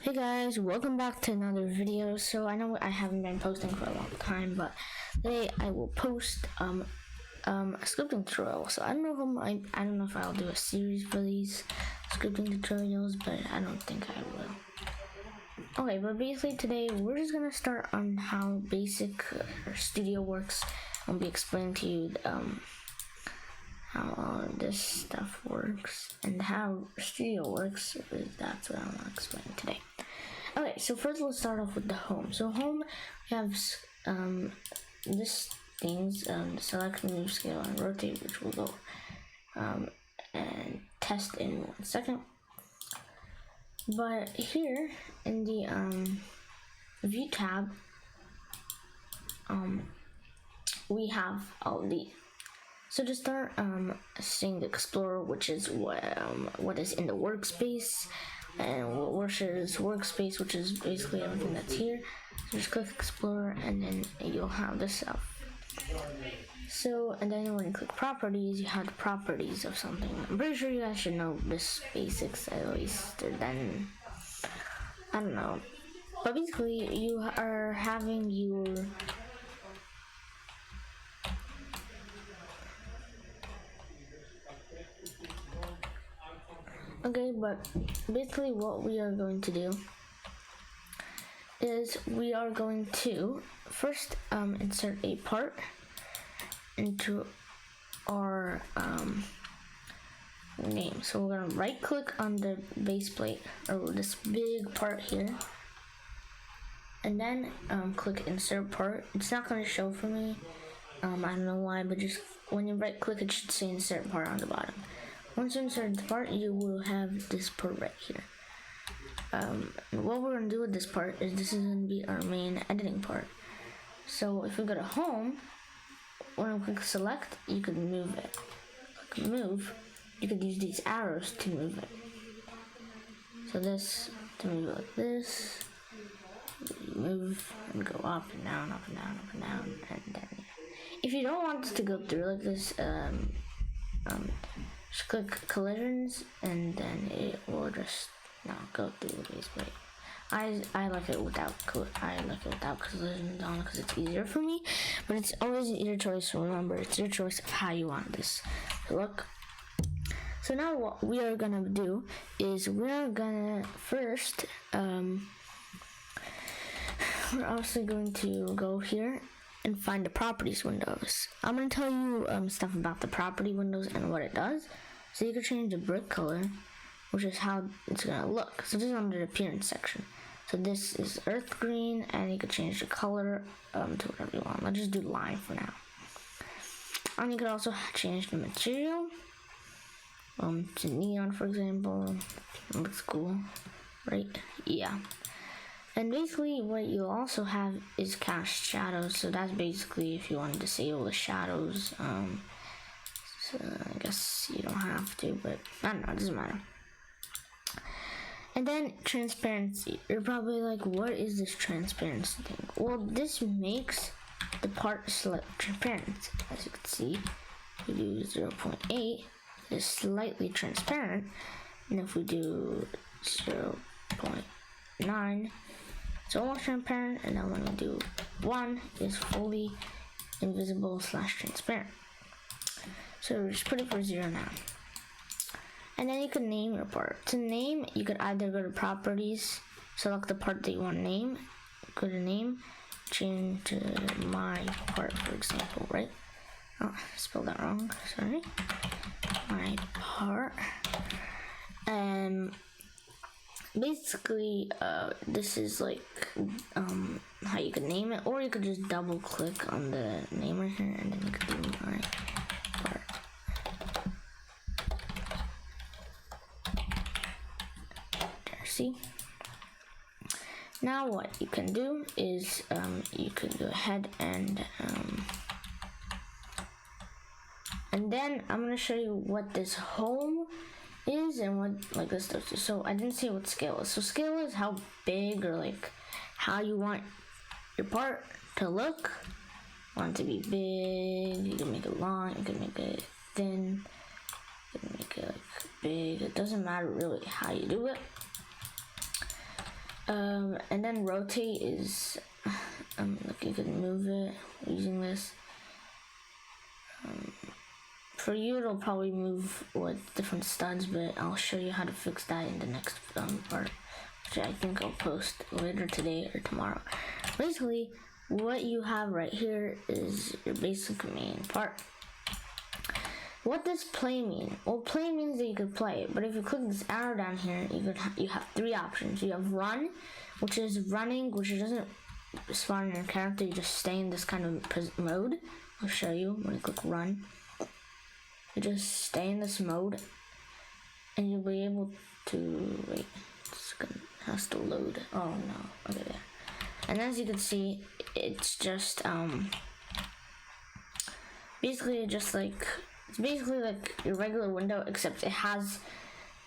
Hey guys, welcome back to another video. So I know I haven't been posting for a long time, but today I will post a scripting tutorial. So I don't know if I don't know if I'll do a series for these scripting tutorials, but I don't think I will. Okay, but basically today we're just gonna start on how basic Studio works. I'll be explaining to you how all this stuff works and how Studio works. That's what I want to explain today. Okay, so first let's start off with the home. So home, we have this things, select, move, scale, and rotate, which we'll go and test in 1 second. But here in the view tab, we have all these. So to start, seeing the Explorer, which is what is in the workspace, and what shares workspace, which is basically everything that's here. So just click Explorer, and then you'll have this stuff. So, and then when you click Properties, you have the properties of something. I'm pretty sure you guys should know this basics at least. Then I don't know, but basically you are having your okay, but basically what we are going to do is we are going to first insert a part into our name. So we're gonna right click on the base plate, or this big part here, and then click insert part. It's not gonna show for me, I don't know why, but just when you right click, it should say insert part on the bottom. Once you insert the part, you will have this part right here. What we're going to do with this part is this is going to be our main editing part. So if we go to home, when we click select, you can move it. Click move, you could use these arrows to move it. So this, to move it like this, you move and go up and down, up and down, up and down, and then if you don't want this to go through like this, just click collisions, and then it will just go through these ways. I like it without collisions on because it's easier for me, but it's always your choice. So remember, it's your choice of how you want this to look. So now what we are gonna do is we're gonna first we're also going to go here and find the properties windows. I'm going to tell you stuff about the property windows and what it does. So you can change the brick color, which is how it's going to look. So this is under the appearance section. So this is earth green, and you can change the color to whatever you want. Let's just do lime for now. And you can also change the material to neon, for example. It looks cool, right? Yeah. And basically what you also have is cast shadows. So that's basically if you want to disable the shadows. So I guess you don't have to, but I don't know, it doesn't matter. And then transparency. You're probably like, what is this transparency thing? Well, this makes the part transparent. As you can see, we do 0.8, it's slightly transparent. And if we do 0.9, it's almost transparent, and then when we do 1, it's fully invisible / transparent. So just put it for 0 now. And then you can name your part. To name, you could either go to properties, select the part that you want to name, go to name, change to my part, for example, right? Oh, I spelled that wrong, sorry. My part. Basically, this is like how you can name it, or you could just double click on the name right here, and then you could do my part. There, see? Now what you can do is you can go ahead and then I'm gonna show you what this home is and what like this stuff. So I didn't say what scale is. So scale is how big, or like how you want your part to look. Want it to be big, you can make it long, you can make it thin, you can make it like big. It doesn't matter really how you do it. And then rotate is, like you can move it using this. For you, it'll probably move with different studs, but I'll show you how to fix that in the next part, which I think I'll post later today or tomorrow. Basically, what you have right here is your basic main part. What does play mean? Well, play means that you could play, but if you click this arrow down here, you have three options. You have run, which is running, which doesn't spawn in your character. You just stay in this kind of mode. I'll show you when you click run. You just stay in this mode, and you'll be able to wait. It has to load. Oh no! Okay, there. And as you can see, it's just basically just like it's basically like your regular window, except it has.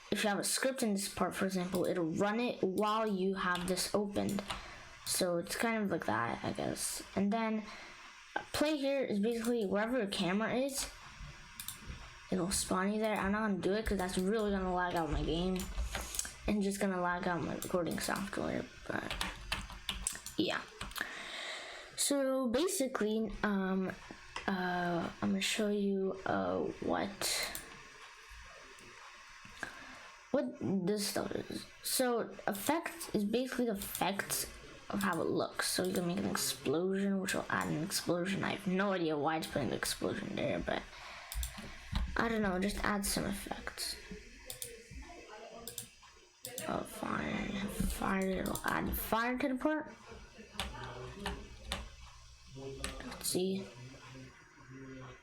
If you have a script in this part, for example, it'll run it while you have this opened. So it's kind of like that, I guess. And then play here is basically wherever your camera is. It'll spawn you there. I'm not gonna do it because that's really gonna lag out my game and just gonna lag out my recording software. But yeah. So basically, I'm gonna show you what this stuff is. So effect is basically the effects of how it looks. So you can make an explosion, which will add an explosion. I have no idea why it's putting the explosion there, but I don't know, just add some effects. Oh, fire, it'll add fire to the part. Let's see.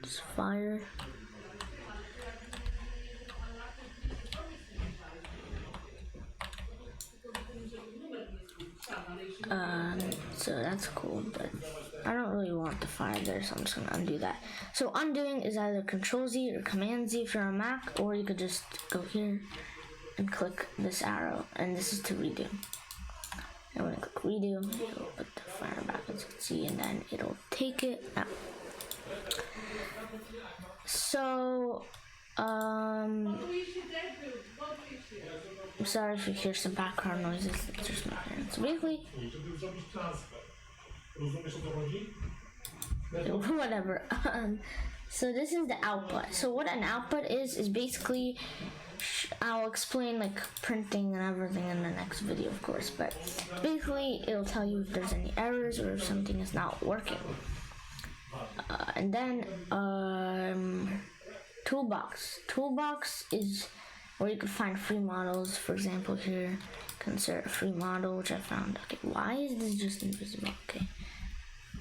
It's fire. So that's cool, but I don't really want the fire there, so I'm just gonna undo that. So undoing is either Control Z or Command Z if you're on Mac, or you could just go here and click this arrow, and this is to redo. And when I click redo, it'll put the fire back, as you can see, and then it'll take it out. So, I'm sorry if you hear some background noises, it's just my parents. So basically, whatever. So this is the output. So what an output is basically, I'll explain like printing and everything in the next video, of course, but basically it'll tell you if there's any errors or if something is not working. And then toolbox is where you can find free models. For example, here you can insert a free model, which I found. Okay, why is this just invisible? Okay,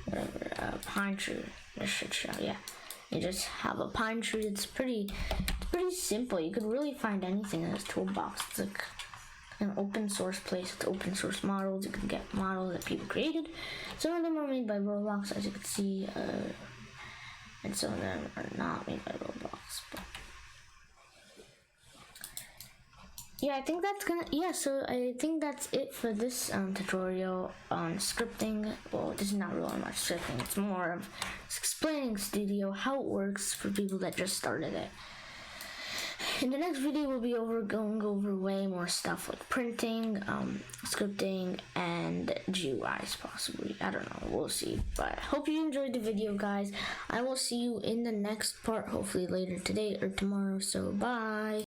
whatever. Pine tree, this should show. Yeah, you just have a pine tree. It's pretty simple. You could really find anything in this toolbox. It's like an open source place with open source models. You can get models that people created. Some of them are made by Roblox, as you can see, and some of them are not made by Roblox. But yeah, I think that's it for this tutorial on scripting. Well, this is not really much scripting. It's more of explaining Studio, how it works for people that just started it. In the next video, we'll be going over way more stuff like printing, scripting, and GUIs possibly. I don't know, we'll see. But hope you enjoyed the video, guys. I will see you in the next part, hopefully later today or tomorrow. So bye.